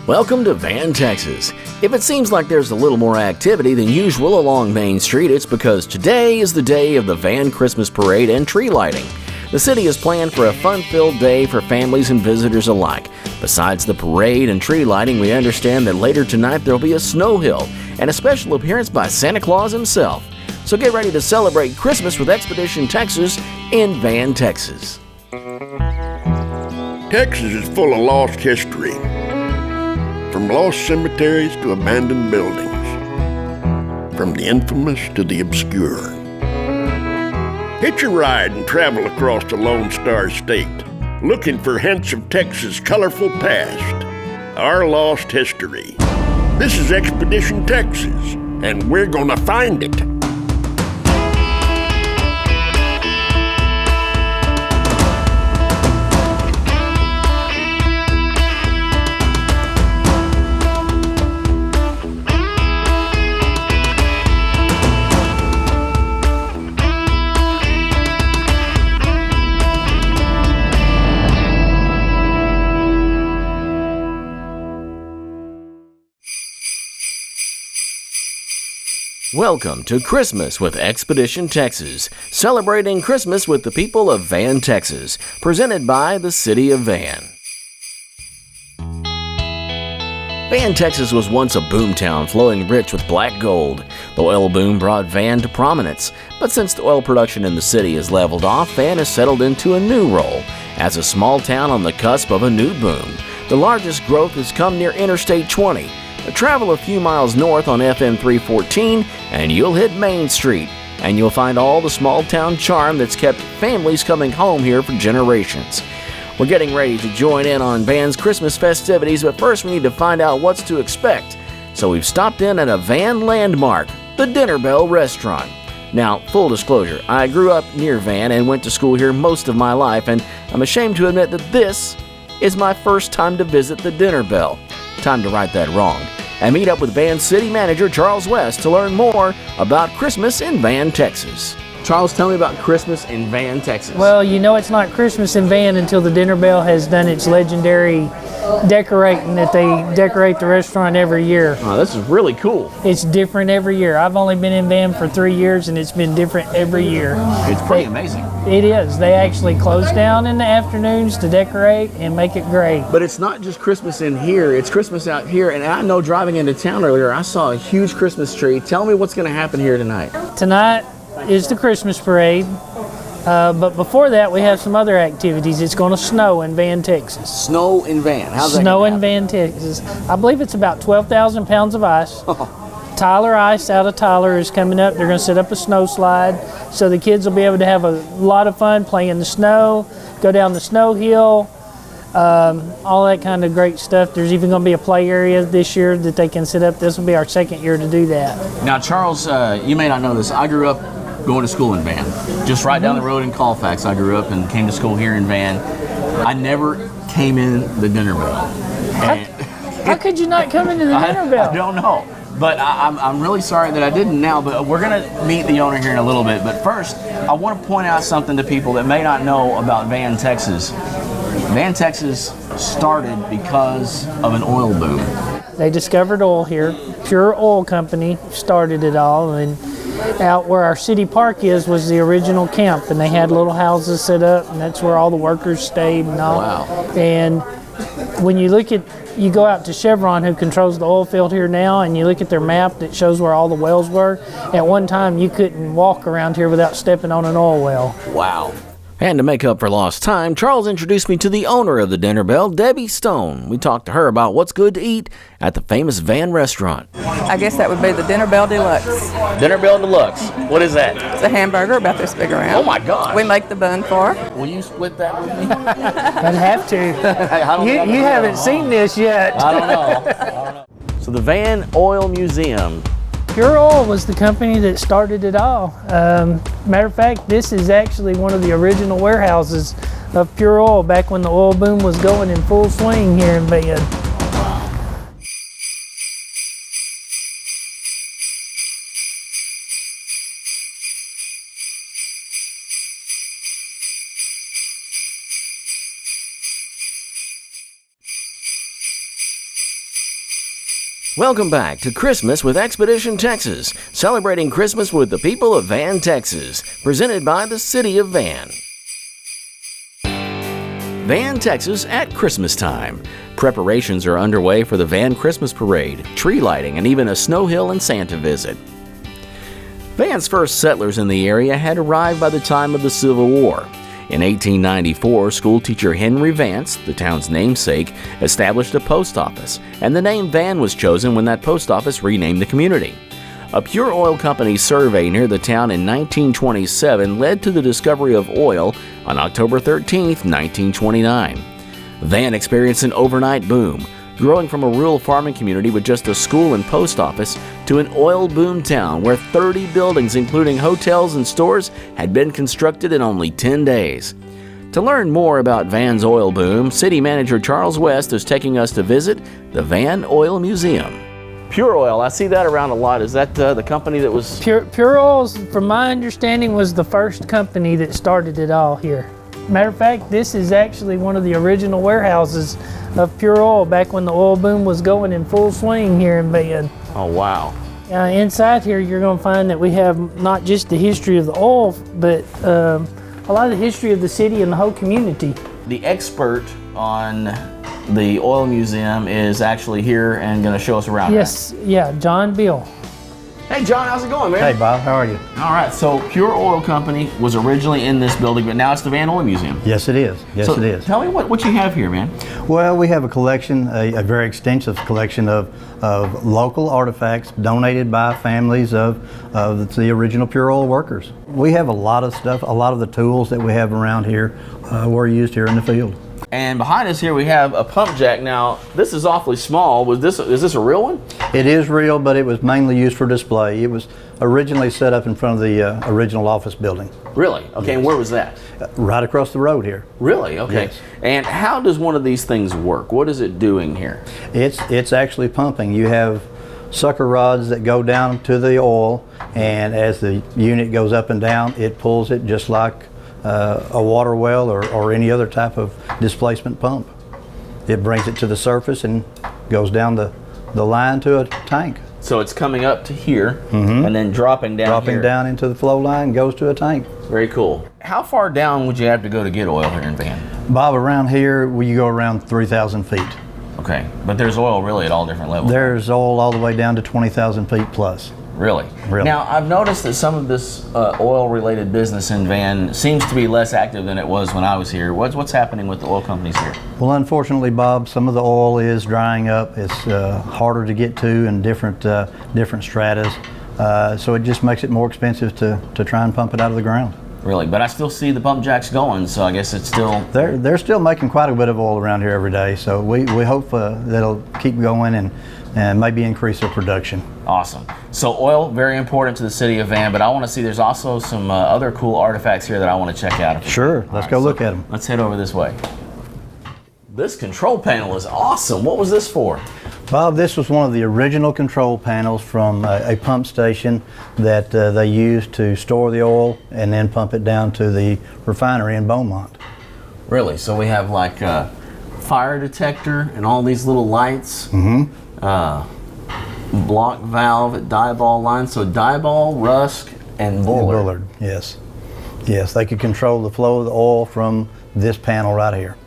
Welcome to Van, Texas. If it seems like there's a little more activity than usual along Main Street, it's because today is the day of the Van Christmas Parade and tree lighting. The city has planned for a fun-filled day for families and visitors alike. Besides the parade and tree lighting, we understand that later tonight there'll be a snow hill and a special appearance by Santa Claus himself. So get ready to celebrate Christmas with Expedition Texas in Van, Texas. Texas is full of lost history, from lost cemeteries to abandoned buildings, from the infamous to the obscure. Hitch a ride and travel across the Lone Star State, looking for hints of Texas' colorful past, our lost history. This is Expedition Texas, and we're gonna find it. Welcome to Christmas with Expedition Texas, celebrating Christmas with the people of Van, Texas, presented by the City of Van. Van, Texas was once a boomtown flowing rich with black gold. The oil boom brought Van to prominence, but since the oil production in the city has leveled off, Van has settled into a new role as a small town on the cusp of a new boom. The largest growth has come near Interstate 20. Travel a few miles north on FM 314 and you'll hit Main Street, and you'll find all the small town charm that's kept families coming home here for generations. We're getting ready to join in on Van's Christmas festivities, but first we need to find out what's to expect. So we've stopped in at a Van landmark, the Dinner Bell Restaurant. Now, full disclosure, I grew up near Van and went to school here most of my life, and I'm ashamed to admit that this is my first time to visit the Dinner Bell. Time to right that wrong and meet up with Van City Manager Charles West to learn more about Christmas in Van, Texas. Charles, tell me about Christmas in Van, Texas. Well, you know it's not Christmas in Van until the Dinner Bell has done its legendary decorating that they decorate the restaurant every year. Oh, this is really cool. It's different every year. I've only been in Van for 3 years and it's been different every year. It's pretty amazing. It is. They actually close down in the afternoons to decorate and make it great. But it's not just Christmas in here, it's Christmas out here. And I know driving into town earlier, I saw a huge Christmas tree. Tell me what's going to happen here tonight. Tonight is the Christmas parade. But before that, we have some other activities. It's going to snow in Van, Texas. Snow in Van. How's that Snow gonna in Van, Texas. I believe it's about 12,000 pounds of ice. Tyler Ice out of Tyler is coming up. They're going to set up a snow slide, so the kids will be able to have a lot of fun playing in the snow, go down the snow hill, all that kind of great stuff. There's even going to be a play area this year that they can set up. This will be our second year to do that. Now, Charles, you may not know this. I grew up going to school in Van. Just right down the road in Colfax, I grew up and came to school here in Van. I never came in the Dinner Bell. How could you not come into the Dinner Bell? I don't know. But I'm really sorry that I didn't now, but we're going to meet the owner here in a little bit. But first, I want to point out something to people that may not know about Van, Texas. Van, Texas started because of an oil boom. They discovered oil here. Pure Oil Company started it all, and out where our city park is was the original camp, and they had little houses set up, and that's where all the workers stayed and all. Wow. And when you go out to Chevron, who controls the oil field here now, and you look at their map that shows where all the wells were, at one time you couldn't walk around here without stepping on an oil well. Wow. And to make up for lost time, Charles introduced me to the owner of the Dinner Bell, Debbie Stone. We talked to her about what's good to eat at the famous Van restaurant. I guess that would be the Dinner Bell Deluxe. Dinner Bell Deluxe. What is that? It's a hamburger about this big around. Oh my gosh. We make the bun for. Will you split that with me? I'd have to. You haven't seen this yet. I don't know. So the Van Oil Museum. Pure Oil was the company that started it all. Matter of fact, this is actually one of the original warehouses of Pure Oil back when the oil boom was going in full swing here in Van. Welcome back to Christmas with Expedition Texas, celebrating Christmas with the people of Van, Texas, presented by the City of Van. Van, Texas at Christmas time. Preparations are underway for the Van Christmas Parade, tree lighting, and even a snow hill and Santa visit. Van's first settlers in the area had arrived by the time of the Civil War. In 1894, schoolteacher Henry Vance, the town's namesake, established a post office, and the name Van was chosen when that post office renamed the community. A Pure Oil Company survey near the town in 1927 led to the discovery of oil on October 13, 1929. Van experienced an overnight boom, growing from a rural farming community with just a school and post office to an oil boom town where 30 buildings, including hotels and stores, had been constructed in only 10 days. To learn more about Van's oil boom, City Manager Charles West is taking us to visit the Van Oil Museum. Pure Oil, I see that around a lot. Is that the company that was... Pure Oils, from my understanding, was the first company that started it all here. Matter of fact, this is actually one of the original warehouses of Pure Oil back when the oil boom was going in full swing here in Van. Oh, wow. Inside here, you're going to find that we have not just the history of the oil, but a lot of the history of the city and the whole community. The expert on the oil museum is actually here and going to show us around. Yes, yeah, John Bill. Hey, John, how's it going, man? Hey, Bob, how are you? All right, so Pure Oil Company was originally in this building, but now it's the Van Oil Museum. Yes, it is. Yes, So it is. Tell me what you have here, man. Well, we have a collection, a very extensive collection of local artifacts donated by families of the original Pure Oil workers. We have a lot of stuff. A lot of the tools that we have around here were used here in the field. And behind us here we have a pump jack. Now, this is awfully small. Is this a real one? It is real, but it was mainly used for display. It was originally set up in front of the original office building. Really? Okay, and where was that? Right across the road here. Really? Okay. Yes. And how does one of these things work? What is it doing here? It's actually pumping. You have sucker rods that go down to the oil, and as the unit goes up and down, it pulls it just like a water well or any other type of displacement pump. It brings it to the surface and goes down the line to a tank. So it's coming up to here and then dropping down Dropping down into the flow line, goes to a tank. Very cool. How far down would you have to go to get oil here in Van? Bob, around here, you go around 3,000 feet. Okay, but there's oil really at all different levels. There's oil all the way down to 20,000 feet plus. Really? Really. Now, I've noticed that some of this oil-related business in Van seems to be less active than it was when I was here. What's happening with the oil companies here? Well, unfortunately, Bob, some of the oil is drying up. It's harder to get to in different stratas, so it just makes it more expensive to try and pump it out of the ground. Really? But I still see the pump jacks going, so I guess it's still... They're still making quite a bit of oil around here every day, so we hope that it'll keep going and maybe increase their production. Awesome. So oil, very important to the city of Van, but I want to see, there's also some other cool artifacts here that I want to check out. Sure, let's go look at them. Let's head over this way. This control panel is awesome. What was this for? Bob, this was one of the original control panels from a pump station that they used to store the oil and then pump it down to the refinery in Beaumont. Really? So we have like a fire detector and all these little lights. Block valve at Dieball line. So Dieball, Rusk, and Bullard. Yes. Yes, they could control the flow of the oil from this panel right here.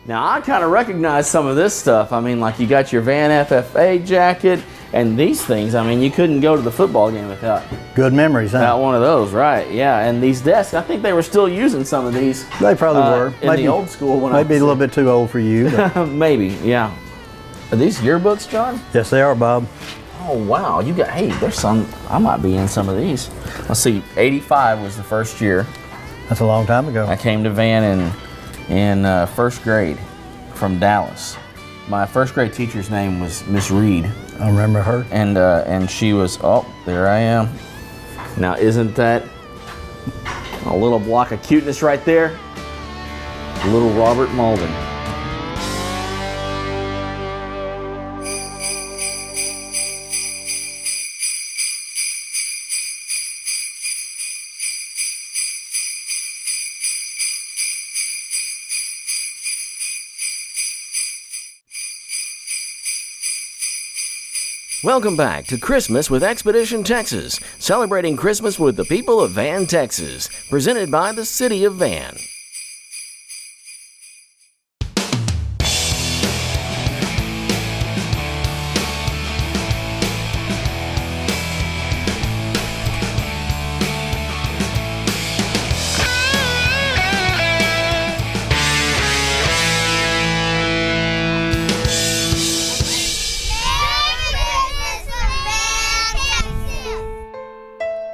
Now I kind of recognize some of this stuff. I mean, like you got your Van FFA jacket and these things. I mean, you couldn't go to the football game without Good memories, huh? without one of those, right? Yeah, and these desks, I think they were still using some of these. They probably were. In Maybe the old school when I maybe a little bit too old for you. But maybe, yeah. Are these yearbooks, John? yes, they are, Bob. Oh wow, you got, hey, there's some, I might be in some of these. Let's see, 85 was the first year. That's a long time ago. I came to Van in first grade from Dallas. My first grade teacher's name was Miss Reed. I remember her. And she was, oh, there I am. Now isn't that a little block of cuteness right there? Little Robert Malden. Welcome back to Christmas with Expedition Texas, celebrating Christmas with the people of Van, Texas, presented by the City of Van.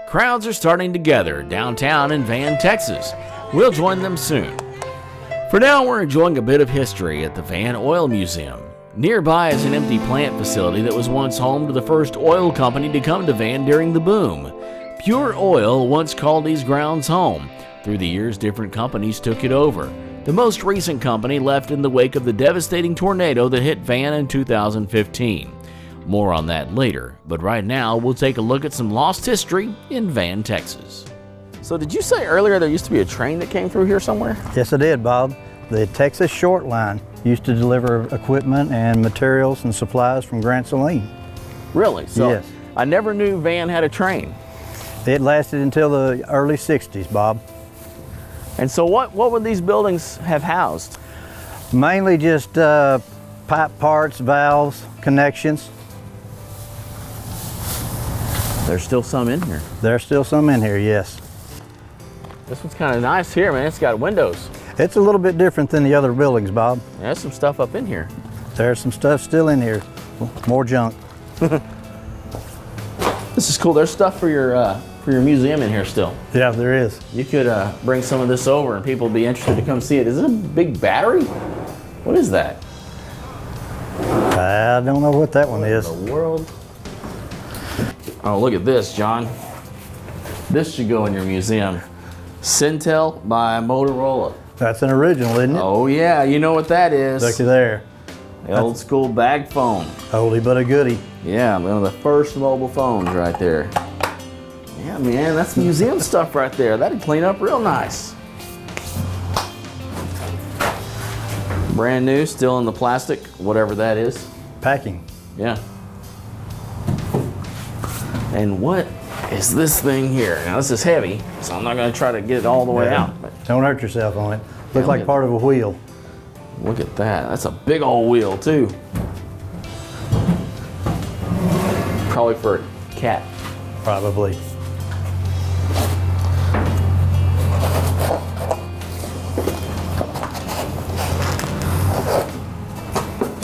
Crowds are starting to gather downtown in Van, Texas. We'll join them soon. For now, we're enjoying a bit of history at the Van Oil Museum. Nearby is an empty plant facility that was once home to the first oil company to come to Van during the boom. Pure Oil once called these grounds home. Through the years, different companies took it over. The most recent company left in the wake of the devastating tornado that hit Van in 2015. More on that later, but right now we'll take a look at some lost history in Van, Texas. So did you say earlier there used to be a train that came through here somewhere? Yes, I did, Bob. The Texas Short Line used to deliver equipment and materials and supplies from Grand Saline. Really? So Yes. I never knew Van had a train. It lasted until the early 60s, Bob. And so what would these buildings have housed? Mainly just pipe parts, valves, connections. There's still some in here. There's still some in here, yes. This one's kind of nice here, man. It's got windows. It's a little bit different than the other buildings, Bob. There's some stuff up in here. There's some stuff still in here. More junk. This is cool. There's stuff for your museum in here still. Yeah, there is. You could bring some of this over and people would be interested to come see it. Is it a big battery? What is that? I don't know what that one is. The world. Oh, look at this, John. This should go in your museum. Cintel by Motorola. That's an original, isn't it? Oh yeah, you know what that is. Looky there. The old school bag phone. Oldie but a goodie. Yeah, one of the first mobile phones right there. Yeah, man, that's museum stuff right there. That'd clean up real nice. Brand new, still in the plastic, whatever that is. Packing. Yeah. And what is this thing here? Now this is heavy, so I'm not going to try to get it all the way Yeah. out. But Don't hurt yourself on it. Looks like part of a wheel. look at that. That's a big old wheel too. Probably for a cat. Probably.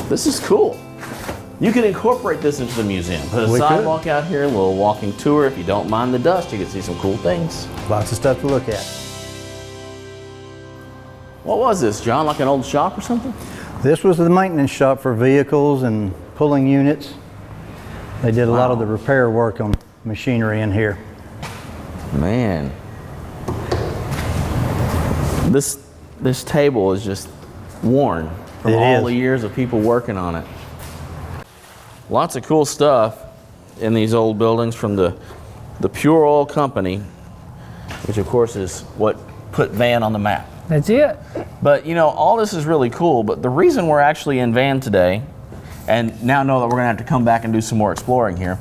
This is cool. You can incorporate this into the museum. Put a We could. sidewalk out here, a little walking tour. If you don't mind the dust, you can see some cool things. Lots of stuff to look at. What was this, John? Like an old shop or something? This was the maintenance shop for vehicles and pulling units. They did a lot of the repair work on machinery in here. Man. This table is just worn from It all is. the years of people working on it. Lots of cool stuff in these old buildings from the Pure Oil Company, which of course is what put Van on the map. That's it. But you know, all this is really cool, but the reason we're actually in Van today, and now know that we're gonna have to come back and do some more exploring here,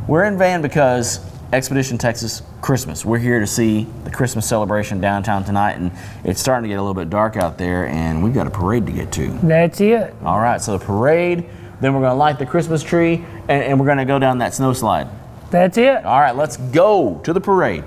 we're in Van because Expedition Texas Christmas. We're here to see the Christmas celebration downtown tonight, and it's starting to get a little bit dark out there, and we've got a parade to get to. That's it. All right, so the parade, then we're gonna light the Christmas tree, and we're gonna go down that snow slide. That's it. All right, let's go to the parade.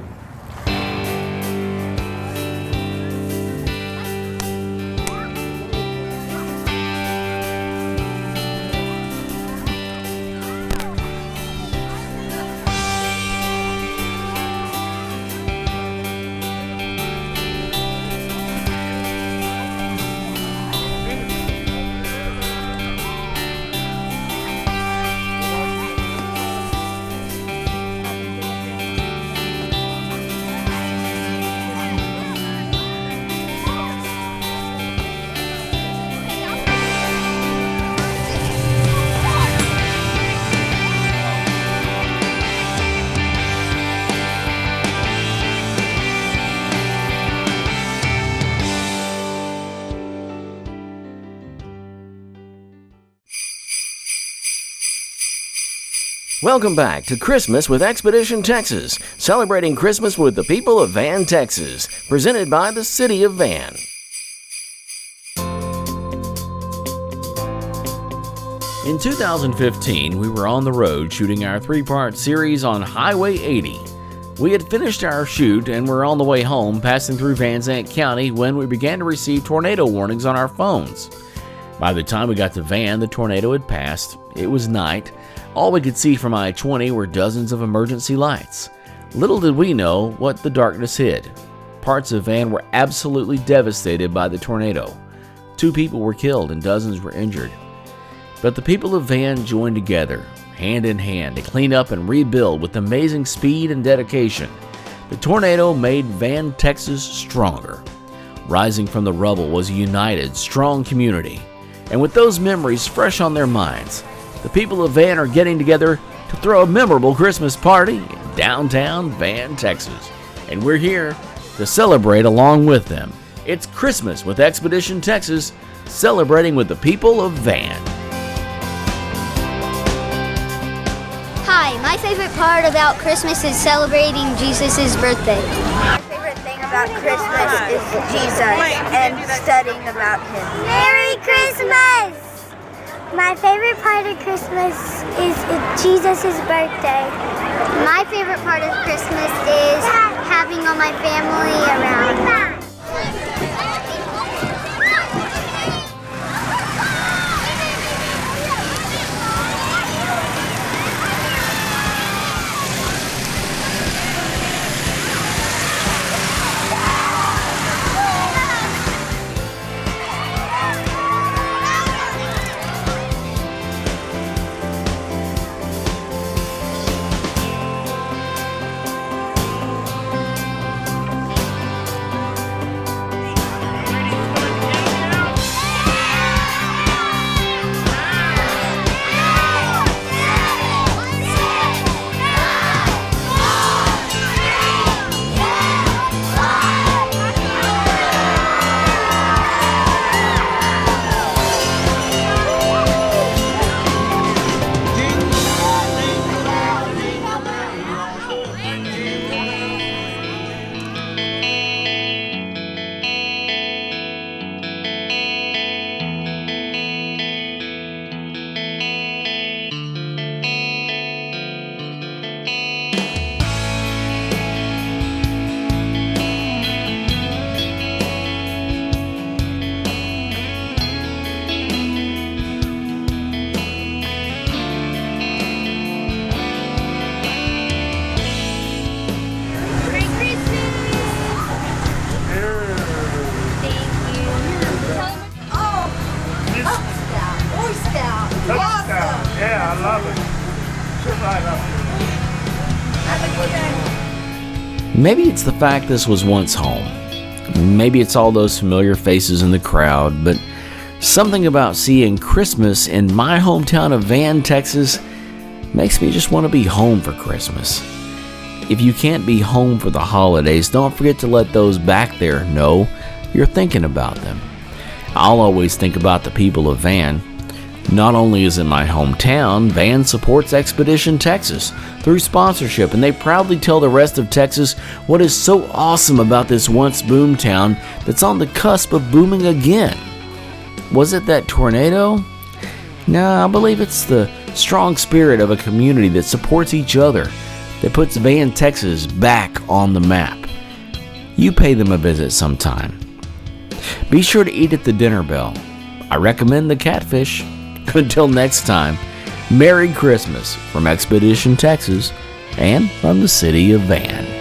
Welcome back to Christmas with Expedition Texas, celebrating Christmas with the people of Van, Texas, presented by the City of Van. In 2015, we were on the road shooting our 3-part series on Highway 80. We had finished our shoot and were on the way home, passing through Van Zandt County when we began to receive tornado warnings on our phones. By the time we got to Van, the tornado had passed. It was night. All we could see from I-20 were dozens of emergency lights. Little did we know what the darkness hid. Parts of Van were absolutely devastated by the tornado. 2 people were killed and dozens were injured. But the people of Van joined together, hand in hand, to clean up and rebuild with amazing speed and dedication. The tornado made Van, Texas stronger. Rising from the rubble was a united, strong community. And with those memories fresh on their minds, the people of Van are getting together to throw a memorable Christmas party in downtown Van, Texas. And we're here to celebrate along with them. It's Christmas with Expedition Texas, celebrating with the people of Van. Hi, my favorite part about Christmas is celebrating Jesus' birthday. My favorite thing about Christmas is Jesus and studying about Him. Merry Christmas! My favorite part of Christmas is Jesus' birthday. My favorite part of Christmas is having all my family around. Yeah, I love it. Sit right up. Maybe it's the fact this was once home. Maybe it's all those familiar faces in the crowd, but something about seeing Christmas in my hometown of Van, Texas makes me just want to be home for Christmas. If you can't be home for the holidays, don't forget to let those back there know you're thinking about them. I'll always think about the people of Van. Not only is it my hometown, Van supports Expedition Texas through sponsorship, and they proudly tell the rest of Texas what is so awesome about this once boom town that's on the cusp of booming again. Was it that tornado? No, I believe it's the strong spirit of a community that supports each other that puts Van, Texas back on the map. You pay them a visit sometime. Be sure to eat at the Dinner Bell. I recommend the catfish. Until next time, Merry Christmas from Expedition Texas and from the City of Van.